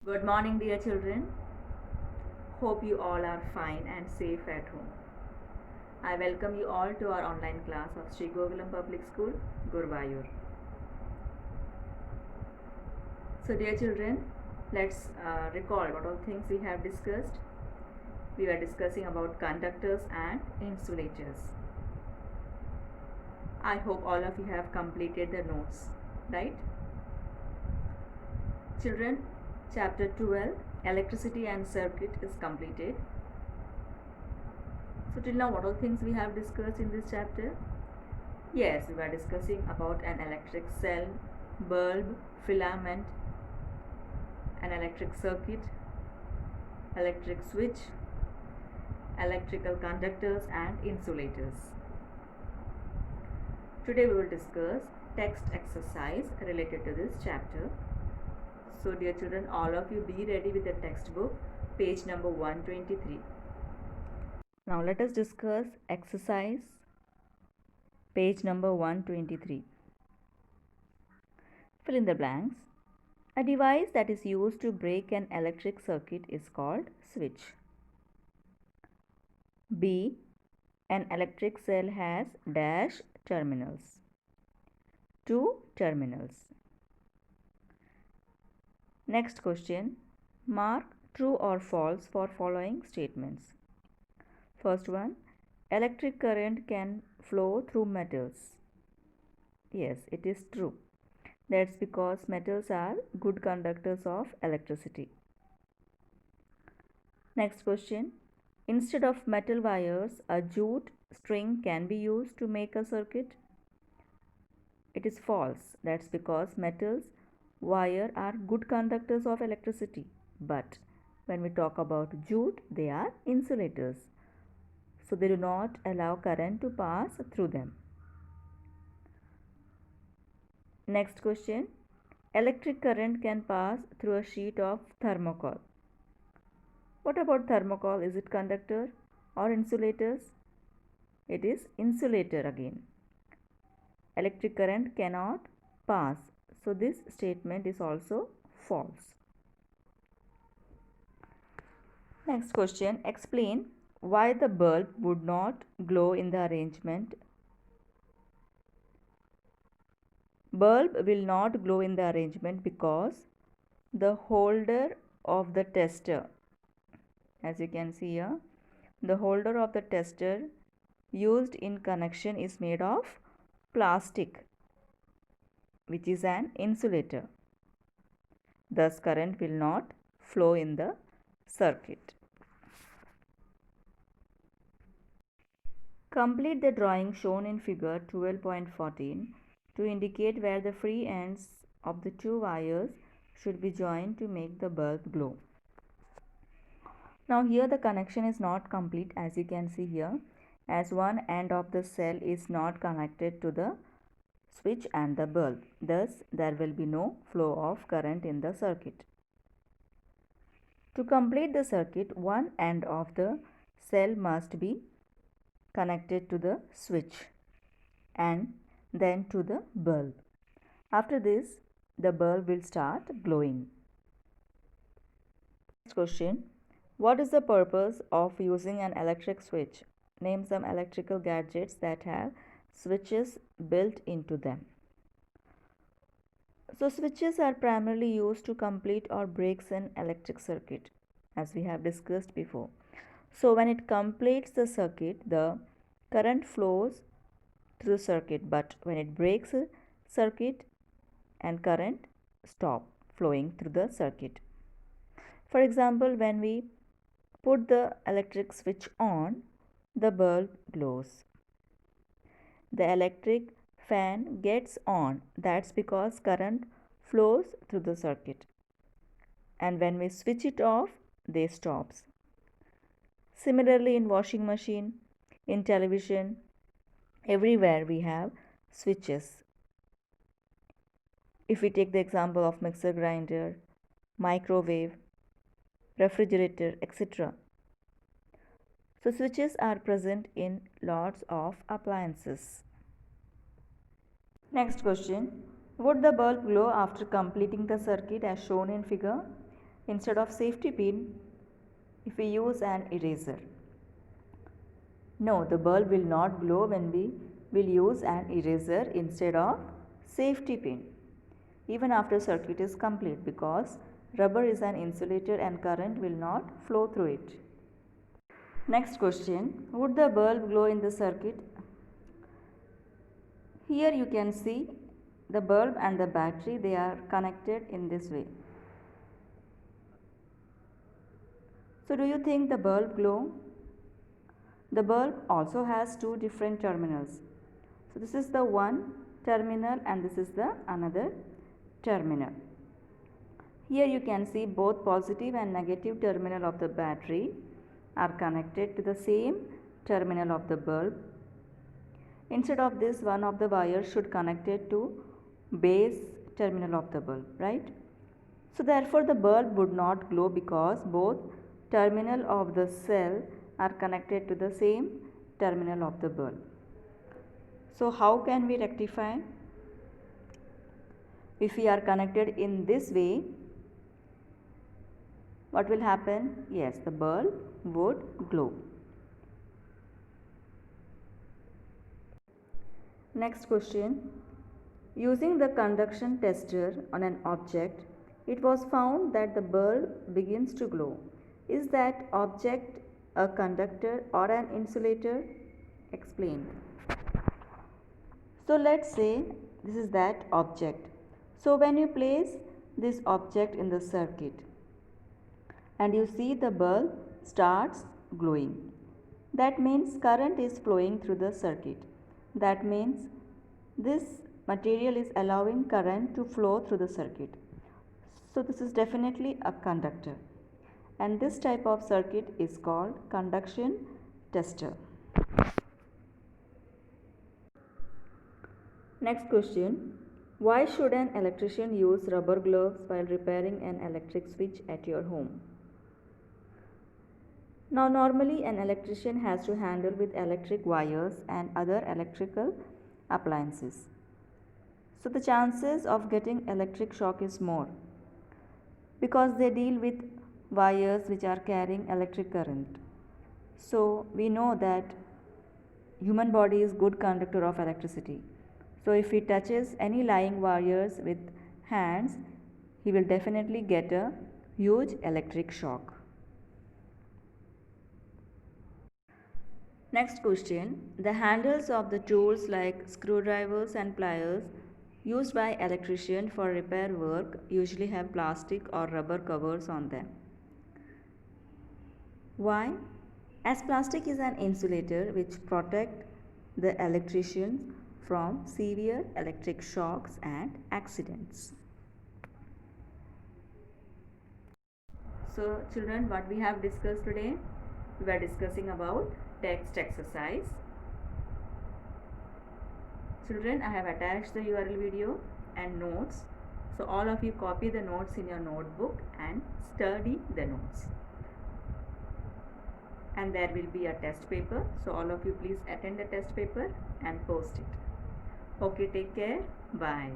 Good morning, dear children. Hope you all are fine and safe at home. I welcome you all to our online class of Sri Gokulam Public School, Gurvayur. So, dear children, let's recall what all things we have discussed. We were discussing about conductors and insulators. I hope all of you have completed the notes, right? Children, chapter 12, electricity and circuit is completed. So till now what all things we have discussed in this chapter? Yes, we were discussing about an electric cell, bulb, filament, an electric circuit, electric switch, electrical conductors and insulators. Today we will discuss text exercise related to this chapter. So dear children, all of you be ready with the textbook, page number 123. Now let us discuss exercise, page number 123. Fill in the blanks. A device that is used to break an electric circuit is called switch. B. An electric cell has dash terminals. 2 terminals. Next question. Mark true or false for following statements. First one. Electric current can flow through metals. Yes, it is true. That's because metals are good conductors of electricity. Next question. Instead of metal wires, a jute string can be used to make a circuit. It is false. That's because metals wire are good conductors of electricity. But when we talk about jute, they are insulators. So they do not allow current to pass through them. Next question. Electric current can pass through a sheet of thermocol. What about thermocol? Is it conductor or insulators? It is insulator again. Electric current cannot pass. So this statement is also false. Next question. Explain why the bulb would not glow in the arrangement. Bulb will not glow in the arrangement because the holder of the tester, as you can see here, the holder of the tester used in connection is made of plastic, which is an insulator. Thus current will not flow in the circuit. Complete the drawing shown in figure 12.14 to indicate where the free ends of the two wires should be joined to make the bulb glow. Now here the connection is not complete, as you can see here, as one end of the cell is not connected to the switch and the bulb. Thus there will be no flow of current in the circuit. To complete the circuit, one end of the cell must be connected to the switch and then to the bulb. After this, the bulb will start glowing. Next question. What is the purpose of using an electric switch? Name some electrical gadgets that have switches built into them. So switches are primarily used to complete or breaks an electric circuit, as we have discussed before. So when it completes the circuit, the current flows through the circuit, but when it breaks a circuit and current stop flowing through the circuit. For example, when we put the electric switch on, the bulb glows. The electric fan gets on. That's because current flows through the circuit. And when we switch it off, they stops. Similarly, in washing machine, in television, everywhere we have switches. If we take the example of mixer grinder, microwave, refrigerator, etc. So switches are present in lots of appliances. Next question. Would the bulb glow after completing the circuit as shown in figure? instead of safety pin if we use an eraser? No, the bulb will not glow when we will use an eraser instead of safety pin, even after circuit is complete, because rubber is an insulator and current will not flow through it. Next question, would the bulb glow in the circuit? Here you can see the bulb and the battery, they are connected in this way. So do you think the bulb glow? The bulb also has two different terminals. So this is the one terminal and this is the another terminal. Here you can see both positive and negative terminal of the battery are connected to the same terminal of the bulb. Instead of this, one of the wires should connected to base terminal of the bulb, right? So therefore the bulb would not glow because both terminal of the cell are connected to the same terminal of the bulb. So how can we rectify? If we are connected in this way, what will happen? Yes, the bulb would glow. Next question. Using the conduction tester on an object, it was found that the bulb begins to glow. Is that object a conductor or an insulator? Explain. So let's say this is that object. So when you place this object in the circuit and you see the bulb starts glowing, that means current is flowing through the circuit. That means this material is allowing current to flow through the circuit. So this is definitely a conductor, and this type of circuit is called conduction tester. Next question. Why should an electrician use rubber gloves while repairing an electric switch at your home? Now normally an electrician has to handle with electric wires and other electrical appliances. So the chances of getting electric shock is more because they deal with wires which are carrying electric current. So we know that human body is good conductor of electricity. So if he touches any lying wires with hands, he will definitely get a huge electric shock. Next question. The handles of the tools like screwdrivers and pliers used by electrician for repair work usually have plastic or rubber covers on them. Why? As plastic is an insulator which protects the electricians from severe electric shocks and accidents. So children, what we have discussed today? We were discussing about text exercise. Children, I have attached the URL video and notes. So all of you copy the notes in your notebook and study the notes. And there will be a test paper. So all of you please attend the test paper and post it. Okay, take care. Bye.